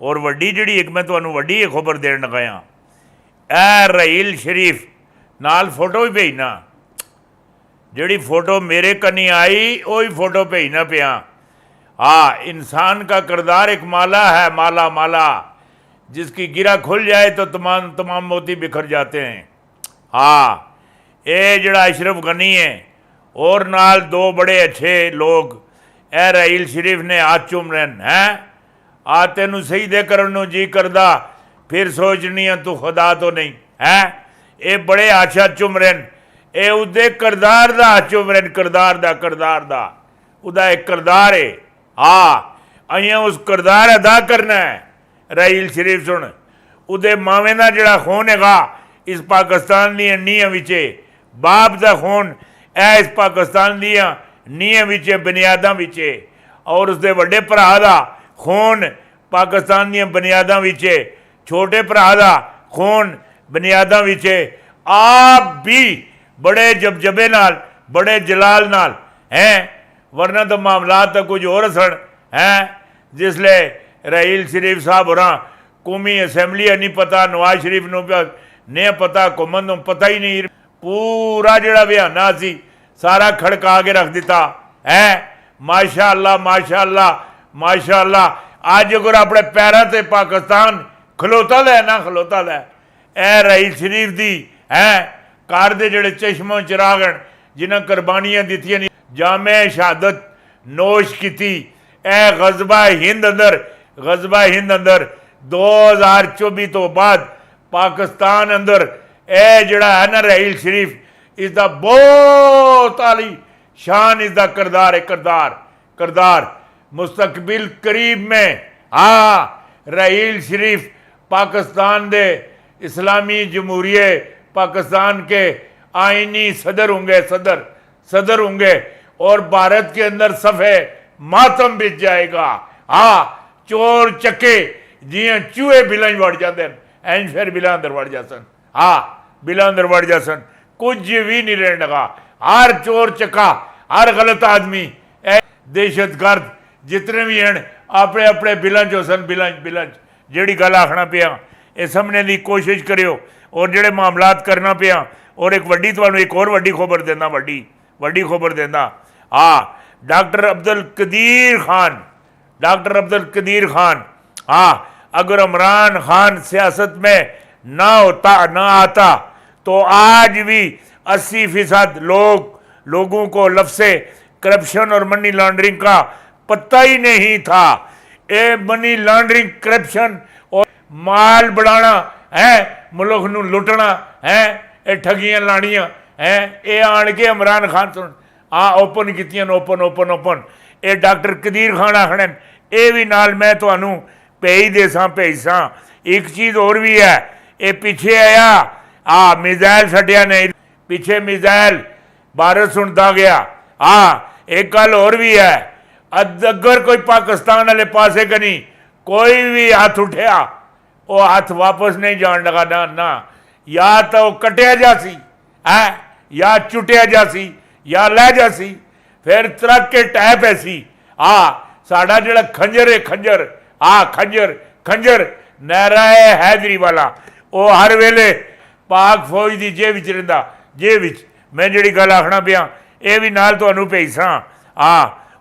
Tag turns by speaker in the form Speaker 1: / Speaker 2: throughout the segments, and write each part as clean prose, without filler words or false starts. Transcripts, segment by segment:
Speaker 1: और वड्डी जिहड़ी एक मैं तुहानूं वड्डी एक खबर देण लगाया, ए रहील शरीफ नाल फोटो भी भेजना, जिहड़ी फोटो मेरे कन्नी आई वही फोटो भेजना पिया। हाँ, इंसान का किरदार एक माला है, माला माला, जिसकी गिरा खुल जाए तो तमाम तमाम मोती बिखर जाते हैं। हाँ, ये जड़ा अशरफ गनी है और नाल दो बड़े अच्छे लोग, ए रहील शरीफ ने हाथ चूम रहे हैं। आ तेनू सही दे करन जी करदा, फिर सोचनी है तू खुदा तो नहीं है। ये बड़े आशा चुम रहे, ये उदे करदार दा हाथ चुम रहे, करदार दा उदा एक करदार है। हाँ, अइयां उस करदार अदा करना है। रहील शरीफ सुन, उदे मावे का जड़ा खून हैगा इस पाकिस्तान दी नीहां विचे, बाप का खून है इस पाकिस्तान दी नीहां विचे, बुनियादां विचे, और उसके वड्डे भरा का खून पाकिस्तान दी बुनियादां विचे, छोटे भरा का खून बुनियादां विचे। आप भी बड़े जबजबे नाल, बड़े जलाल नाल हैं, वरना तो मामला तो कुछ और सन हैं। जिसले रहील शरीफ साहब होर कौमी असैंबली नहीं पता, नवाज शरीफ ने पता, हुकूमत को पता ही नहीं, पूरा जिहड़ा बयाना सी सारा खड़का के रख दिता है। माशा अल्लाह माशा अल्लाह माशा अल्लाह, अज अगर अपने पैरों से पाकिस्तान खलोता लै ना खलोता लै, ए रहील शरीफ दी है घर दे जिहड़े चश्मो चिरागण जिन्हें कुर्बानियां दित्तियां नहीं, जामे शहादत नोश की, ए गजबा हिंद अंदर 2024 तो बाद पाकिस्तान अंदर ए जिहड़ा है ना रहील शरीफ, इसका बहुत आली शान इसका करदार है, करदार मुस्तकबिल करीब में। हाँ, रहील शरीफ पाकिस्तान दे इस्लामी जमहूरिये पाकिस्तान के आइनी सदर होंगे, सदर होंगे, और भारत के अंदर सफ़े मातम बिछ जाएगा। हाँ, चोर चक्के जियां चूहे बिलां वड़ जाते हैं, इंज फिर बिलां अंदर वड़ जासन। हाँ, बिलां अंदर वड़ जासन, कुछ भी नहीं रहने लगा। हर चोर चक्का, हर गलत आदमी, दहशतगर्द जितने भी हैं अपने अपने बिलां चो सन, बिलां जिहड़ी गल आखना पिया ये समझने की कोशिश करियो, और जिहड़े मामलात करना पिया। और एक वड्डी तुहानूं एक और वड्डी खबर देना, वड्डी खबर देना। हाँ, डॉक्टर अब्दुल कदीर खान, हाँ, अगर इमरान खान सियासत में ना आता तो आज भी 80% लोगों को लफ्ज़े करप्शन और मनी लॉन्ड्रिंग का पता ही नहीं था। ये मनी लॉन्ड्रिंग, करप्शन और माल बढ़ाना है, मुल्क नूं लुटना है, ये ठगियां लानियां है, ये आन के इमरान खान सुन ओपन कीतियां, ओपन ये डॉक्टर कदीर खान आखने, ये भी नाल मैं तुहानूं भेज सा। एक चीज़ और भी है, ये पीछे आया मिज़ाइल छड्डिया नहीं, पीछे मिज़ाइल भारत सुनता गया। हाँ, एक गल और भी है, अगर कोई पाकिस्तान वाले पासे कनी कोई भी हाथ उठया, वो हाथ वापस नहीं जान लगा ना, या तो वो कटिया जासी है, या चुटिया जासी, या लै जासी, फिर तरक के टैप ऐसी। साडा जिहड़ा खंजर है, खंजर नहरा है हैदरी वाला, वो हर वेले पाक फौज की जेब विच रहिंदा, जेब विच। मैं जिहड़ी गल आखना पिया ये भी नाल तुहानूं भेज सा।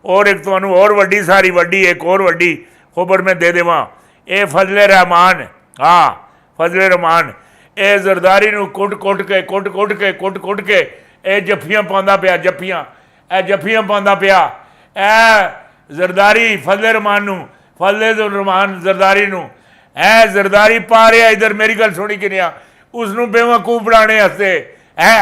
Speaker 1: और एक तुहानूं और एक और वड्डी खबर मैं दे देवां, ये फजले रहमान, फजले रहमान, ये जरदारी नूं कुट के ये जफ्फियां पाउंदा पिया, जफ्फियां पाउंदा पिया। ए जरदारी फजले रहमान जरदारी नूं जरदारी पा रहा इधर, मेरी गल सुनी कि नहीं, उसनूं बेवकूफ बनाने वास्ते है,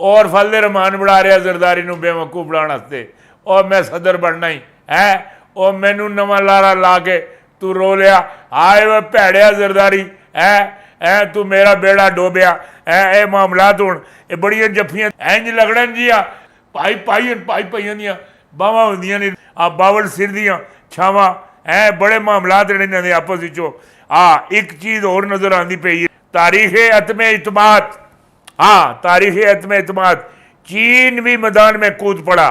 Speaker 1: और फजले रहमान बना रहा जरदारी नूं बेवकूफ बनाने वास्ते। और मैं सदर बनना ही है, और मैनू नवा लारा ला के तू रो लिया, आए वह भैड़िया जरदारी है, तू मेरा बेड़ा डोबिया है। मामलात हुण ये बड़ियां जफ्फियां इंज लगड़न जी पाई दियां बावां होंदियां ने, बावल सिर दियां छावां है, बड़े मामलात इन्हां दे आपस विचों। एक चीज़ होर नज़र आती पई, तारीख़ अतमे इतमाद, तारीख़ अतमे इतमाद, चीन भी मैदान में कूद पड़ा,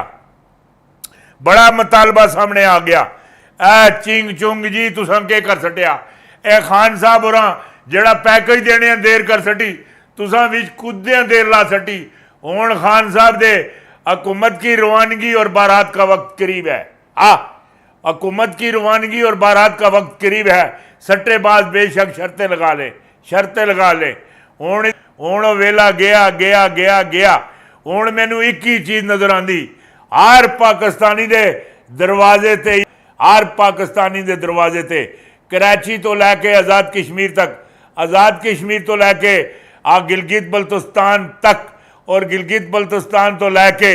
Speaker 1: बड़ा मुतालबा सामने आ गया। चिंग चुंग जी तुसां के कर सटिया, ਇਹ ਖਾਨ ਸਾਹਿਬ ਹੋਰਾਂ ਜਿਹੜਾ ਪੈਕੇਜ देने देर कर सटी, तुसा विच कुद्दे देर ला सटी। हुण खान साहब दे हुकूमत की रवानगी और बारात का वक्त करीब है। हुकूमत की रवानगी और बारात का वक्त करीब है। सट्टेबाज बेशक शर्तें लगा ले, शर्तें लगा ले। हुण वेला गया गया गया गया। हुण मैनू एक ही चीज़ नज़र आती, हर पाकिस्तानी दे दरवाजे ते, हर पाकिस्तानी दे दरवाजे ते, कराची तो लैके आज़ाद कश्मीर तक, आज़ाद कश्मीर तो लैके गिलगित बल्तिस्तान तक, और गिलगित बल्तिस्तान तो लैके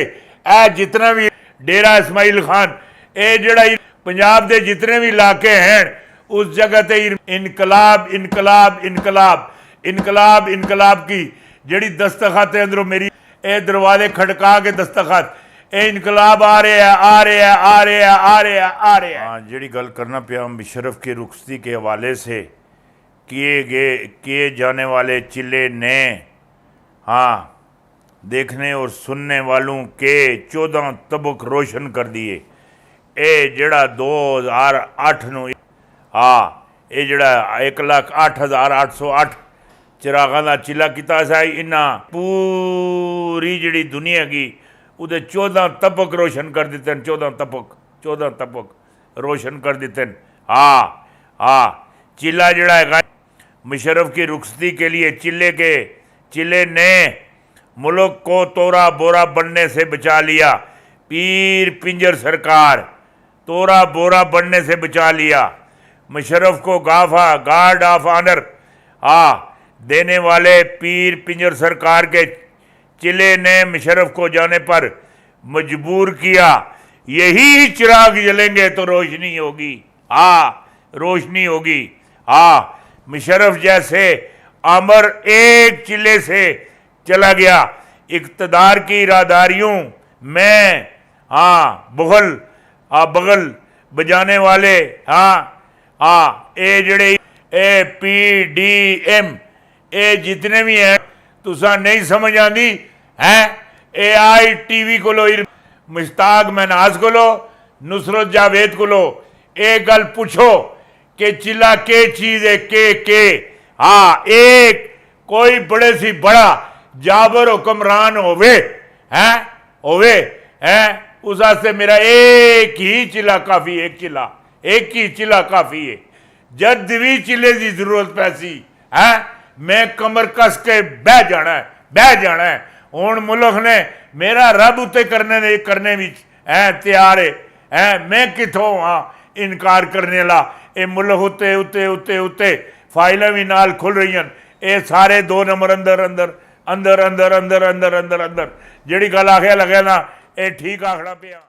Speaker 1: जितना भी डेरा इस्माइल खान, ये जड़ा पंजाब के जितने भी इलाके हैं, उस जगह ते इनकलाब इनकलाब इनकलाब इनकलाब इनकलाब की जड़ी दस्तखत है अंदरों मेरी, ये दरवाजे खड़का के दस्तखत, ये इनकलाब आ रहे हैं आ रहे हैं आ रहे हैं आ रहे हैं आ रहे हैं। हाँ, जड़ी गल करना पिया मुशर्रफ की रुखसती के हवाले से किए जाने वाले चिल्ले ने, हाँ, देखने और सुनने वालों के 14 तबक रोशन कर दिए। ये जड़ा 2008 ਨੂੰ, हाँ, ये जड़ा 1,08,808 चिरागां का चिल्ला किया सा, इन्हां पूरी जी दुनिया की उहदे 14 तबक रोशन कर दिते, 14 तबक रोशन कर दिते। हाँ हाँ, चिल्ला जड़ा है मुशर्रफ की रुखसती के लिए, चिल्ले ने मुल्क को तोरा बोरा बनने से बचा लिया। पीर पिंजर सरकार तोरा बोरा बनने से बचा लिया। मुशर्रफ को गार्ड ऑफ ऑनर देने वाले पीर पिंजर सरकार के चिल्ले ने मुशर्रफ को जाने पर मजबूर किया। यही चिराग जलेंगे तो रोशनी होगी, रोशनी होगी। मुशर्रफ जैसे अमर एक चिल्ले से चला गया। इक़्तिदार की राहदारियों में बगल बजाने वाले ये जड़े PDM ये जितने भी हैं, तुसा नहीं समझ आती हैं। AITV को लो, मुश्ताक महनाज को लो, नुसरत जावेद को लो, एक गल पूछो कि चिल्ला के चीज़ है के एक कोई बड़े सी बड़ा जाबर हुक्मरान होवे उस वास्ते मेरा एक ही चिल्ला काफ़ी, एक ही चिल्ला काफ़ी है। जद भी चिल्ले की जरूरत पैसी मैं कमर कस के बह जाना है। हुण मुल्क ने मेरा रब उत्ते करने भी तैयार है। मैं कितों इनकार करने वाला। ये मुल्क उत्ते उत्ते उत्ते उत्ते फाइलें भी नाल खुल रही हैं। ये सारे 2 नंबर अंदर अंदर अंदर अंदर अंदर अंदर अंदर अंदर जिहड़ी गल आखिया लगे ना, ये ठीक आखना पिया।